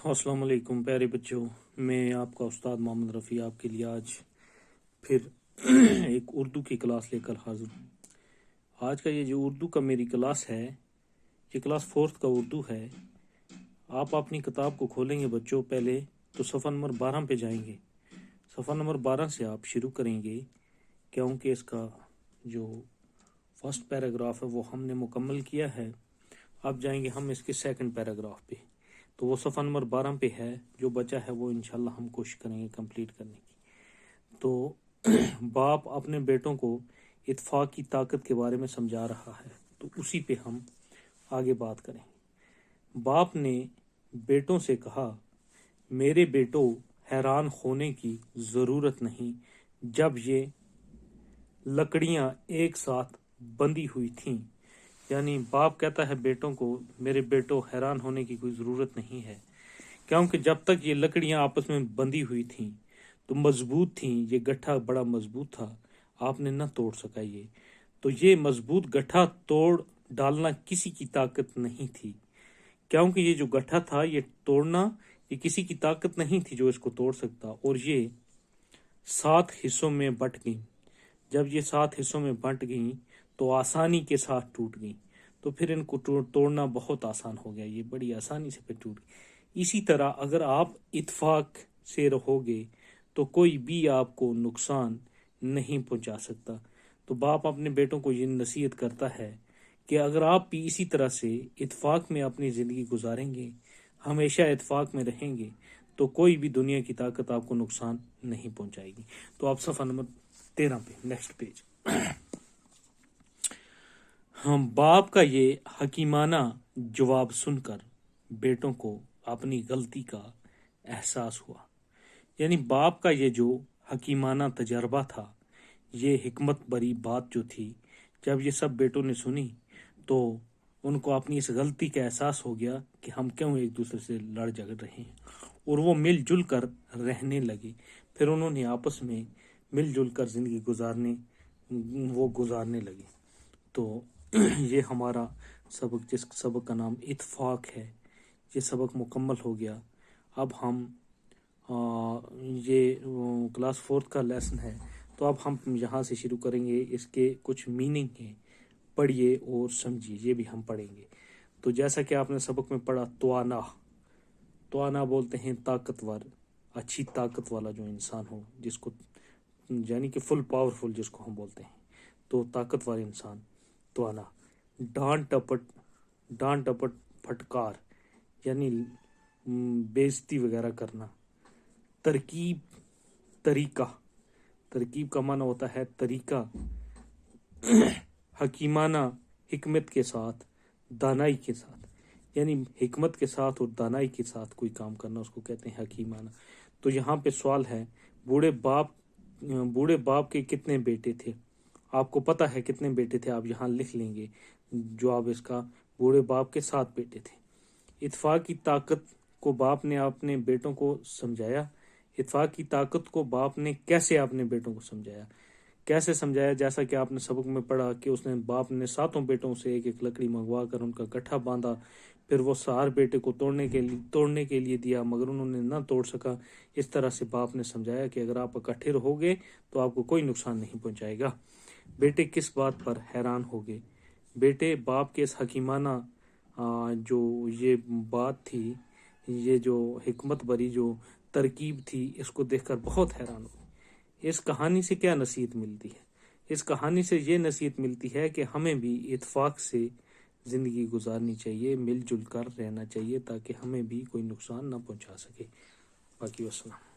السلام علیکم پیارے بچوں، میں آپ کا استاد محمد رفیع آپ کے لیے آج پھر ایک اردو کی کلاس لے کر حاضر ہوں۔ آج کا یہ جو اردو کا میری کلاس ہے، یہ کلاس 4 کا اردو ہے۔ آپ اپنی کتاب کو کھولیں گے بچوں، پہلے تو صفحہ نمبر 12 پہ جائیں گے۔ صفحہ نمبر 12 سے آپ شروع کریں گے، کیونکہ اس کا جو فرسٹ پیراگراف ہے وہ ہم نے مکمل کیا ہے۔ اب جائیں گے ہم اس کے سیکنڈ پیراگراف پہ، تو وہ صفحہ نمبر 12 پہ ہے۔ جو بچہ ہے وہ انشاءاللہ ہم کوشش کریں گے کمپلیٹ کرنے کی۔ تو باپ اپنے بیٹوں کو اتفاق کی طاقت کے بارے میں سمجھا رہا ہے، تو اسی پہ ہم آگے بات کریں گے۔ باپ نے بیٹوں سے کہا، میرے بیٹوں، حیران ہونے کی ضرورت نہیں جب یہ لکڑیاں ایک ساتھ بندھی ہوئی تھیں۔ یعنی باپ کہتا ہے بیٹوں کو، میرے بیٹوں حیران ہونے کی کوئی ضرورت نہیں ہے، کیونکہ جب تک یہ لکڑیاں آپس میں بندھی ہوئی تھیں تو مضبوط تھیں، یہ گٹھا بڑا مضبوط تھا، آپ نے نہ توڑ سکا یہ۔ تو یہ مضبوط گٹھا توڑ ڈالنا کسی کی طاقت نہیں تھی، کیونکہ یہ جو گٹھا تھا یہ توڑنا یہ کسی کی طاقت نہیں تھی جو اس کو توڑ سکتا، اور یہ 7 حصوں میں بٹ گئیں۔ جب یہ 7 حصوں میں بٹ گئیں تو آسانی کے ساتھ ٹوٹ گئیں، تو پھر ان کو توڑنا بہت آسان ہو گیا، یہ بڑی آسانی سے پھر ٹوٹ گئی۔ اسی طرح اگر آپ اتفاق سے رہو گے تو کوئی بھی آپ کو نقصان نہیں پہنچا سکتا۔ تو باپ اپنے بیٹوں کو یہ نصیحت کرتا ہے کہ اگر آپ بھی اسی طرح سے اتفاق میں اپنی زندگی گزاریں گے، ہمیشہ اتفاق میں رہیں گے، تو کوئی بھی دنیا کی طاقت آپ کو نقصان نہیں پہنچائے گی۔ تو آپ صفحہ نمبر 13 پہ، نیکسٹ پیج۔ ہم باپ کا یہ حکیمانہ جواب سن کر بیٹوں کو اپنی غلطی کا احساس ہوا۔ یعنی باپ کا یہ جو حکیمانہ تجربہ تھا، یہ حکمت بری بات جو تھی، جب یہ سب بیٹوں نے سنی تو ان کو اپنی اس غلطی کا احساس ہو گیا کہ ہم کیوں ایک دوسرے سے لڑ جھگڑ رہے ہیں، اور وہ مل جل کر رہنے لگے۔ پھر انہوں نے آپس میں مل جل کر زندگی گزارنے لگے۔ تو یہ ہمارا سبق، جس سبق کا نام اتفاق ہے، یہ سبق مکمل ہو گیا۔ اب ہم یہ کلاس 4 کا لیسن ہے، تو اب ہم یہاں سے شروع کریں گے۔ اس کے کچھ میننگ ہیں، پڑھیے اور سمجھیے، یہ بھی ہم پڑھیں گے۔ تو جیسا کہ آپ نے سبق میں پڑھا، توانا بولتے ہیں طاقتور، اچھی طاقت والا جو انسان ہو، جس کو یعنی کہ فل پاورفل جس کو ہم بولتے ہیں، تو طاقتور انسان توانا۔ ڈانٹ ٹپٹ پھٹکار، یعنی بےعزتی وغیرہ کرنا۔ ترکیب کا معنی ہوتا ہے طریقہ۔ حکیمانہ، حکمت کے ساتھ، دانائی کے ساتھ، یعنی حکمت کے ساتھ اور دانائی کے ساتھ کوئی کام کرنا، اس کو کہتے ہیں حکیمانہ۔ تو یہاں پہ سوال ہے، بوڑھے باپ کے کتنے بیٹے تھے؟ آپ کو پتہ ہے کتنے بیٹے تھے، آپ یہاں لکھ لیں گے جواب اس کا۔ بوڑھے باپ کے 7 بیٹے تھے۔ اتفاق کی طاقت کو باپ نے اپنے بیٹوں کو سمجھایا۔ اتفاق کی طاقت کو باپ نے کیسے اپنے بیٹوں کو سمجھایا؟ جیسا کہ آپ نے سبق میں پڑھا کہ باپ نے 7 بیٹوں سے ایک ایک لکڑی منگوا کر ان کا گٹھا باندھا، پھر وہ 4 بیٹے کو توڑنے کے لیے دیا، مگر انہوں نے نہ توڑ سکا۔ اس طرح سے باپ نے سمجھایا کہ اگر آپ اکٹھے رہو گے تو آپ کو کوئی نقصان نہیں پہنچائے گا۔ بیٹے کس بات پر حیران ہو گئے؟ بیٹے باپ کے اس حکیمانہ جو یہ بات تھی، یہ جو حکمت بری جو ترکیب تھی، اس کو دیکھ کر بہت حیران ہوئے۔ اس کہانی سے کیا نصیحت ملتی ہے؟ اس کہانی سے یہ نصیحت ملتی ہے کہ ہمیں بھی اتفاق سے زندگی گزارنی چاہیے، مل جل کر رہنا چاہیے، تاکہ ہمیں بھی کوئی نقصان نہ پہنچا سکے۔ باقی والسلام۔